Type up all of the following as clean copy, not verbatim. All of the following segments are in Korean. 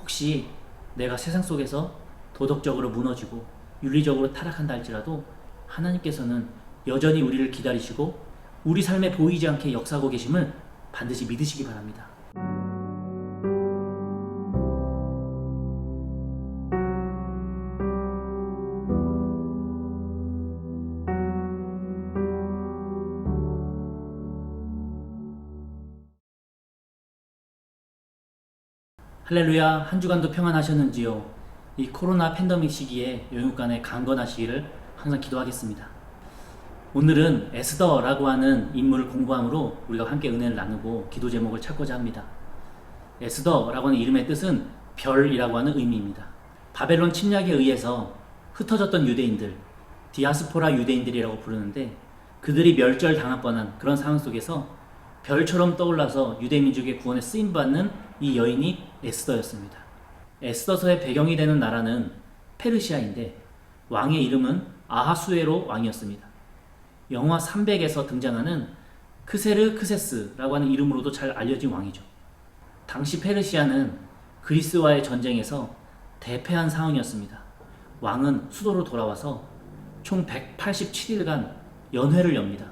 혹시 내가 세상 속에서 도덕적으로 무너지고 윤리적으로 타락한다 할지라도 하나님께서는 여전히 우리를 기다리시고 우리 삶에 보이지 않게 역사하고 계심을 반드시 믿으시기 바랍니다. 할렐루야, 한 주간도 평안하셨는지요? 이 코로나 팬데믹 시기에 영육간에 강건하시기를 항상 기도하겠습니다. 오늘은 에스더라고 하는 인물을 공부함으로 우리가 함께 은혜를 나누고 기도 제목을 찾고자 합니다. 에스더라고 하는 이름의 뜻은 별이라고 하는 의미입니다. 바벨론 침략에 의해서 흩어졌던 유대인들, 디아스포라 유대인들이라고 부르는데, 그들이 멸절당할 뻔한 그런 상황 속에서 별처럼 떠올라서 유대 민족의 구원에 쓰임받는 이 여인이 에스더였습니다. 에스더서의 배경이 되는 나라는 페르시아인데 왕의 이름은 아하수에로 왕이었습니다. 영화 300에서 등장하는 크세르 크세스라고 하는 이름으로도 잘 알려진 왕이죠. 당시 페르시아는 그리스와의 전쟁에서 대패한 상황이었습니다. 왕은 수도로 돌아와서 총 187일간 연회를 엽니다.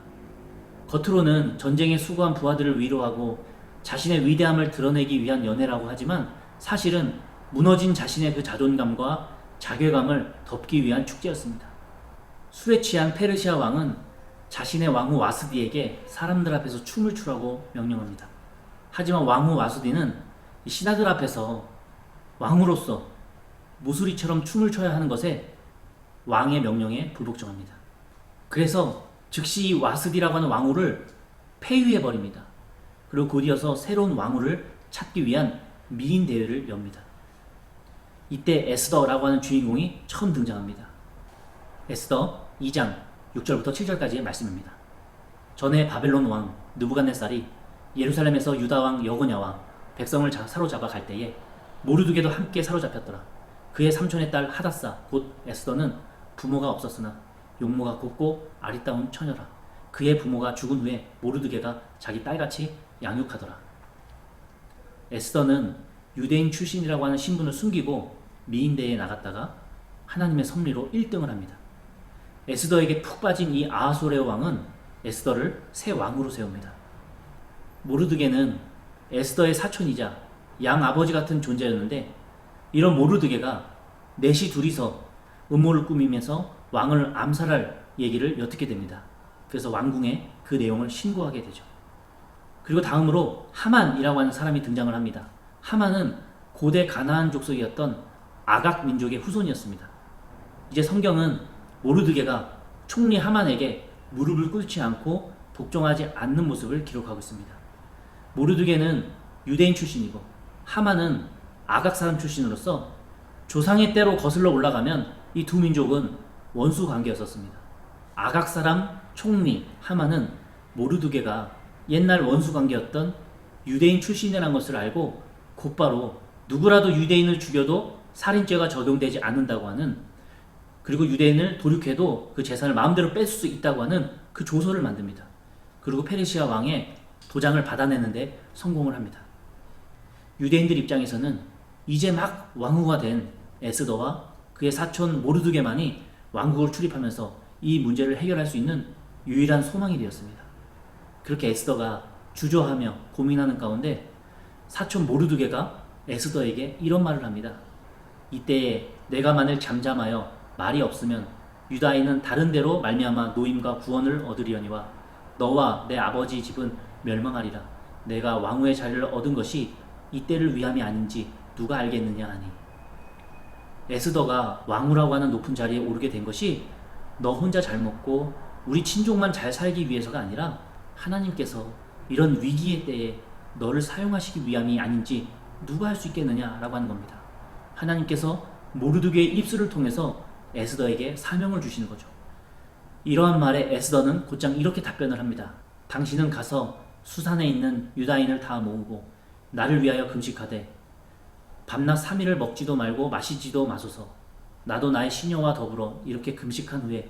겉으로는 전쟁에 수고한 부하들을 위로하고 자신의 위대함을 드러내기 위한 연회라고 하지만 사실은 무너진 자신의 그 자존감과 자괴감을 덮기 위한 축제였습니다. 술에 취한 페르시아 왕은 자신의 왕후 와스디에게 사람들 앞에서 춤을 추라고 명령합니다. 하지만 왕후 와스디는 신하들 앞에서 왕으로서 무수리처럼 춤을 춰야 하는 것에 왕의 명령에 불복종합니다. 그래서 즉시 이 와스디라고 하는 왕후를 폐위해버립니다. 그리고 곧이어서 새로운 왕후를 찾기 위한 미인 대회를 엽니다. 이때 에스더라고 하는 주인공이 처음 등장합니다. 에스더 2장 6절부터 7절까지의 말씀입니다. 전에 바벨론 왕 느부갓네살이 예루살렘에서 유다 왕 여고냐와 백성을 사로잡아 갈 때에 모르드게도 함께 사로잡혔더라. 그의 삼촌의 딸 하닷사 곧 에스더는 부모가 없었으나 용모가 곱고 아리따운 처녀라. 그의 부모가 죽은 후에 모르드게가 자기 딸같이 양육하더라. 에스더는 유대인 출신이라고 하는 신분을 숨기고 미인대회에 나갔다가 하나님의 섭리로 1등을 합니다. 에스더에게 푹 빠진 이 아하수에로 왕은 에스더를 새 왕으로 세웁니다. 모르드게는 에스더의 사촌이자 양아버지 같은 존재였는데, 이런 모르드게가 넷이 둘이서 음모를 꾸미면서 왕을 암살할 얘기를 엿듣게 됩니다. 그래서 왕궁에 그 내용을 신고하게 되죠. 그리고 다음으로 하만이라고 하는 사람이 등장을 합니다. 하만은 고대 가나안 족속이었던 아각 민족의 후손이었습니다. 이제 성경은 모르드게가 총리 하만에게 무릎을 꿇지 않고 복종하지 않는 모습을 기록하고 있습니다. 모르드게는 유대인 출신이고 하만은 아각 사람 출신으로서 조상의 때로 거슬러 올라가면 이 두 민족은 원수 관계였었습니다. 아각 사람 총리 하만은 모르드게가 옛날 원수 관계였던 유대인 출신이라는 것을 알고 곧바로 누구라도 유대인을 죽여도 살인죄가 적용되지 않는다고 하는, 그리고 유대인을 도륙해도 그 재산을 마음대로 뺏을 수 있다고 하는 그 조서를 만듭니다. 그리고 페르시아 왕의 도장을 받아내는데 성공을 합니다. 유대인들 입장에서는 이제 막 왕후가 된 에스더와 그의 사촌 모르드게만이 왕국을 출입하면서 이 문제를 해결할 수 있는 유일한 소망이 되었습니다. 그렇게 에스더가 주저하며 고민하는 가운데 사촌 모르드게가 에스더에게 이런 말을 합니다. 이때에 내가 만일 잠잠하여 말이 없으면 유다인은 다른 데로 말미암아 노임과 구원을 얻으리언니와 너와 내 아버지 집은 멸망하리라. 내가 왕후의 자리를 얻은 것이 이때를 위함이 아닌지 누가 알겠느냐 하니, 에스더가 왕후라고 하는 높은 자리에 오르게 된 것이 너 혼자 잘 먹고 우리 친족만 잘 살기 위해서가 아니라 하나님께서 이런 위기의 때에 너를 사용하시기 위함이 아닌지 누가 할 수 있겠느냐라고 하는 겁니다. 하나님께서 모르드게의 입술을 통해서 에스더에게 사명을 주시는 거죠. 이러한 말에 에스더는 곧장 이렇게 답변을 합니다. 당신은 가서 수산에 있는 유다인을 다 모으고 나를 위하여 금식하되 밤낮 3일을 먹지도 말고 마시지도 마소서. 나도 나의 시녀와 더불어 이렇게 금식한 후에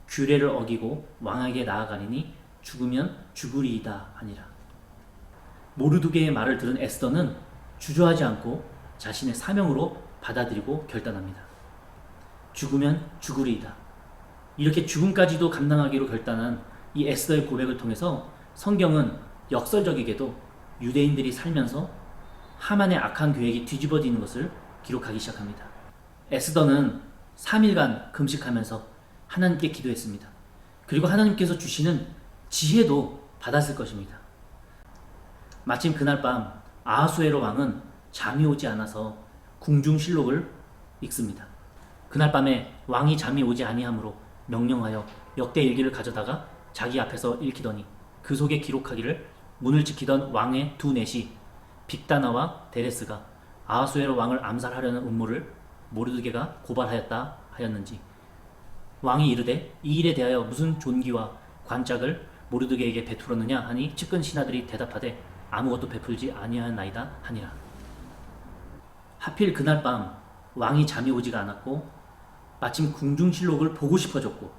규례를 어기고 왕에게 나아가리니 죽으면 죽으리이다 하니라. 모르드게의 말을 들은 에스더는 주저하지 않고 자신의 사명으로 받아들이고 결단합니다. 죽으면 죽으리이다. 이렇게 죽음까지도 감당하기로 결단한 이 에스더의 고백을 통해서 성경은 역설적이게도 유대인들이 살면서 하만의 악한 계획이 뒤집어지는 것을 기록하기 시작합니다. 에스더는 3일간 금식하면서 하나님께 기도했습니다. 그리고 하나님께서 주시는 지혜도 받았을 것입니다. 마침 그날 밤 아하수에로 왕은 잠이 오지 않아서 궁중실록을 읽습니다. 그날 밤에 왕이 잠이 오지 아니하므로 명령하여 역대 일기를 가져다가 자기 앞에서 읽히더니 그 속에 기록하기를 문을 지키던 왕의 두 넷이 빅다나와 데레스가 아하수에로 왕을 암살하려는 음모를 모르드게가 고발하였다 하였는지, 왕이 이르되 이 일에 대하여 무슨 존귀와 관짝을 모르드게에게 베풀었느냐 하니 측근 신하들이 대답하되 아무것도 베풀지 아니하였나이다 하니라. 하필 그날 밤 왕이 잠이 오지가 않았고 마침 궁중실록을 보고 싶어졌고,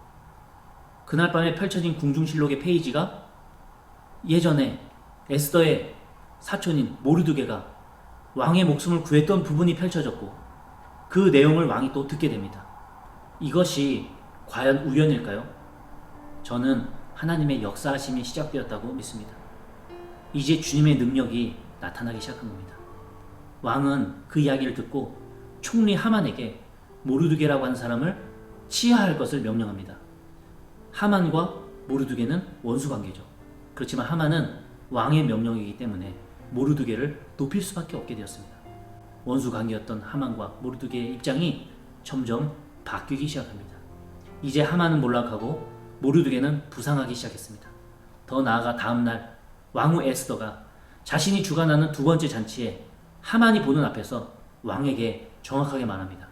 그날 밤에 펼쳐진 궁중실록의 페이지가 예전에 에스더의 사촌인 모르드게가 왕의 목숨을 구했던 부분이 펼쳐졌고, 그 내용을 왕이 또 듣게 됩니다. 이것이 과연 우연일까요? 저는 하나님의 역사하심이 시작되었다고 믿습니다. 이제 주님의 능력이 나타나기 시작한 겁니다. 왕은 그 이야기를 듣고 총리 하만에게 모르드게라고 하는 사람을 치하할 것을 명령합니다. 하만과 모르드게는 원수관계죠. 그렇지만 하만은 왕의 명령이기 때문에 모르드게를 높일 수밖에 없게 되었습니다. 원수관계였던 하만과 모르드게의 입장이 점점 바뀌기 시작합니다. 이제 하만은 몰락하고 모르드게는 부상하기 시작했습니다. 더 나아가 다음날 왕후 에스더가 자신이 주관하는 두 번째 잔치에 하만이 보는 앞에서 왕에게 정확하게 말합니다.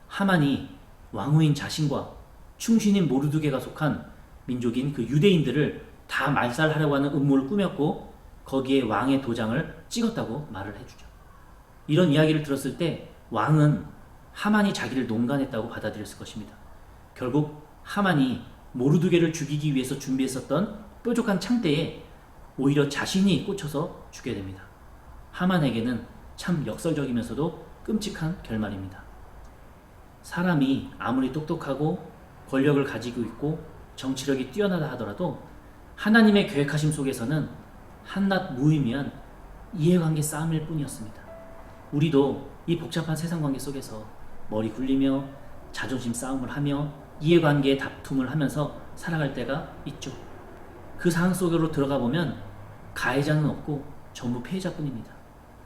하만이 왕후인 자신과 충신인 모르드게가 속한 민족인 그 유대인들을 다 말살하려고 하는 음모를 꾸몄고 거기에 왕의 도장을 찍었다고 말을 해주죠. 이런 이야기를 들었을 때 왕은 하만이 자기를 농간했다고 받아들였을 것입니다. 결국 하만이 모르드게를 죽이기 위해서 준비했었던 뾰족한 창대에 오히려 자신이 꽂혀서 죽게 됩니다. 하만에게는 참 역설적이면서도 끔찍한 결말입니다. 사람이 아무리 똑똑하고 권력을 가지고 있고 정치력이 뛰어나다 하더라도 하나님의 계획하심 속에서는 한낱 무의미한 이해관계 싸움일 뿐이었습니다. 우리도 이 복잡한 세상 관계 속에서 머리 굴리며 자존심 싸움을 하며 이해관계의 다툼을 하면서 살아갈 때가 있죠. 그 상황 속으로 들어가 보면 가해자는 없고 전부 피해자뿐입니다.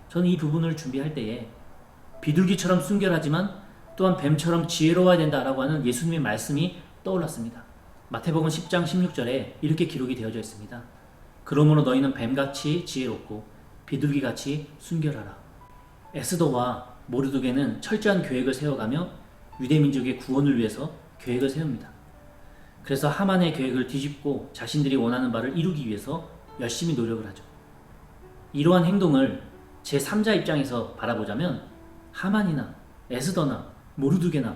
저는 이 부분을 준비할 때에 비둘기처럼 순결하지만 또한 뱀처럼 지혜로워야 된다라고 하는 예수님의 말씀이 떠올랐습니다. 마태복음 10장 16절에 이렇게 기록이 되어져 있습니다. 그러므로 너희는 뱀같이 지혜롭고 비둘기같이 순결하라. 에스더와 모르드게는 철저한 계획을 세워가며 유대민족의 구원을 위해서 계획을 세웁니다. 그래서 하만의 계획을 뒤집고 자신들이 원하는 바를 이루기 위해서 열심히 노력을 하죠. 이러한 행동을 제3자 입장에서 바라보자면 하만이나 에스더나 모르드게나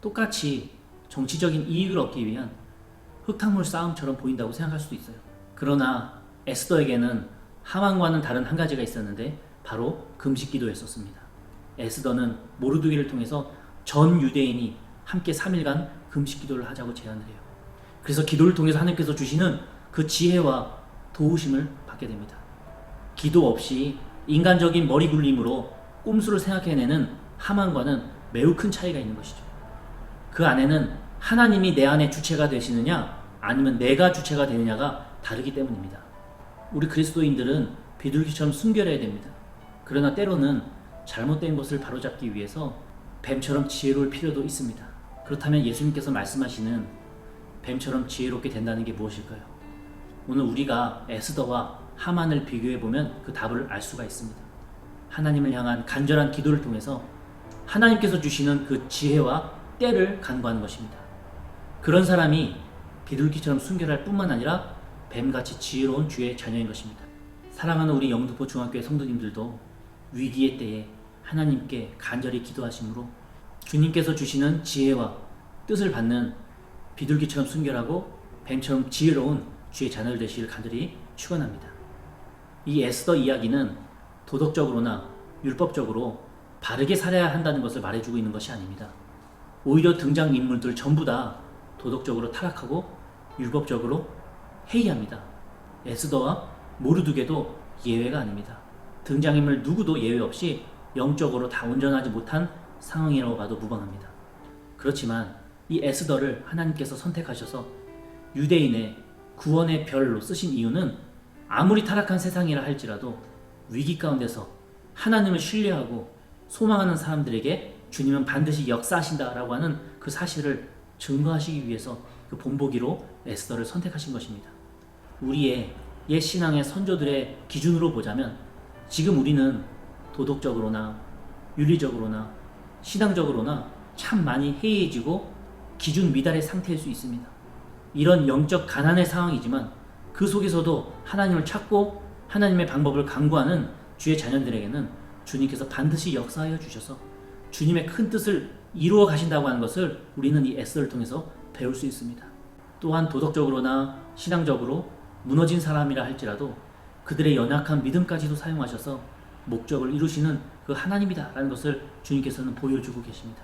똑같이 정치적인 이익을 얻기 위한 흙탕물 싸움처럼 보인다고 생각할 수도 있어요. 그러나 에스더에게는 하만과는 다른 한 가지가 있었는데 바로 금식 기도였었습니다. 에스더는 모르드게를 통해서 전 유대인이 함께 3일간 금식 기도를 하자고 제안을 해요. 그래서 기도를 통해서 하나님께서 주시는 그 지혜와 도우심을 받게 됩니다. 기도 없이 인간적인 머리 굴림으로 꼼수를 생각해내는 하만과는 매우 큰 차이가 있는 것이죠. 그 안에는 하나님이 내 안에 주체가 되시느냐 아니면 내가 주체가 되느냐가 다르기 때문입니다. 우리 그리스도인들은 비둘기처럼 순결해야 됩니다. 그러나 때로는 잘못된 것을 바로잡기 위해서 뱀처럼 지혜로울 필요도 있습니다. 그렇다면 예수님께서 말씀하시는 뱀처럼 지혜롭게 된다는 게 무엇일까요? 오늘 우리가 에스더와 하만을 비교해보면 그 답을 알 수가 있습니다. 하나님을 향한 간절한 기도를 통해서 하나님께서 주시는 그 지혜와 때를 간구하는 것입니다. 그런 사람이 비둘기처럼 순결할 뿐만 아니라 뱀같이 지혜로운 주의 자녀인 것입니다. 사랑하는 우리 영등포 중학교의 성도님들도 위기의 때에 하나님께 간절히 기도하심으로 주님께서 주시는 지혜와 뜻을 받는 비둘기처럼 순결하고 뱀처럼 지혜로운 주의 자녀들 되시기를 간절히 축원합니다. 이 에스더 이야기는 도덕적으로나 율법적으로 바르게 살아야 한다는 것을 말해주고 있는 것이 아닙니다. 오히려 등장인물들 전부 다 도덕적으로 타락하고 율법적으로 해이합니다. 에스더와 모르드게도 예외가 아닙니다. 등장인물 누구도 예외 없이 영적으로 다 온전하지 못한 상황이라고 봐도 무방합니다. 그렇지만 이 에스더를 하나님께서 선택하셔서 유대인의 구원의 별로 쓰신 이유는 아무리 타락한 세상이라 할지라도 위기 가운데서 하나님을 신뢰하고 소망하는 사람들에게 주님은 반드시 역사하신다라고 하는 그 사실을 증거하시기 위해서 그 본보기로 에스더를 선택하신 것입니다. 우리의 옛 신앙의 선조들의 기준으로 보자면 지금 우리는 도덕적으로나 윤리적으로나 신앙적으로나 참 많이 해이해지고 기준 미달의 상태일 수 있습니다. 이런 영적 가난의 상황이지만 그 속에서도 하나님을 찾고 하나님의 방법을 강구하는 주의 자녀들에게는 주님께서 반드시 역사하여 주셔서 주님의 큰 뜻을 이루어 가신다고 하는 것을 우리는 이 에스더를 통해서 배울 수 있습니다. 또한 도덕적으로나 신앙적으로 무너진 사람이라 할지라도 그들의 연약한 믿음까지도 사용하셔서 목적을 이루시는 그 하나님이다라는 것을 주님께서는 보여주고 계십니다.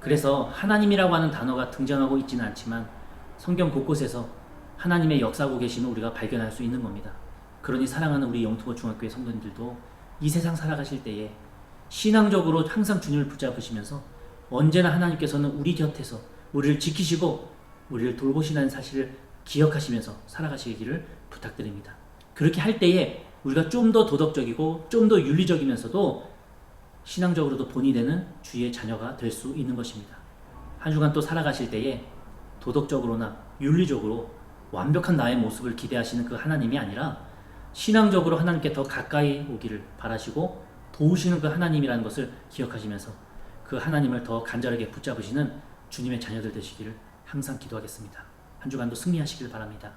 그래서 하나님이라고 하는 단어가 등장하고 있지는 않지만 성경 곳곳에서 하나님의 역사하고 계심을 우리가 발견할 수 있는 겁니다. 그러니 사랑하는 우리 영토고 중학교의 성도님들도 이 세상 살아가실 때에 신앙적으로 항상 주님을 붙잡으시면서 언제나 하나님께서는 우리 곁에서 우리를 지키시고 우리를 돌보시는 사실을 기억하시면서 살아가시기를 부탁드립니다. 그렇게 할 때에 우리가 좀 더 도덕적이고 좀 더 윤리적이면서도 신앙적으로도 본이 되는 주의 자녀가 될 수 있는 것입니다. 한 주간 또 살아가실 때에 도덕적으로나 윤리적으로 완벽한 나의 모습을 기대하시는 그 하나님이 아니라 신앙적으로 하나님께 더 가까이 오기를 바라시고 도우시는 그 하나님이라는 것을 기억하시면서 그 하나님을 더 간절하게 붙잡으시는 주님의 자녀들 되시기를 항상 기도하겠습니다. 한 주간도 승리하시길 바랍니다.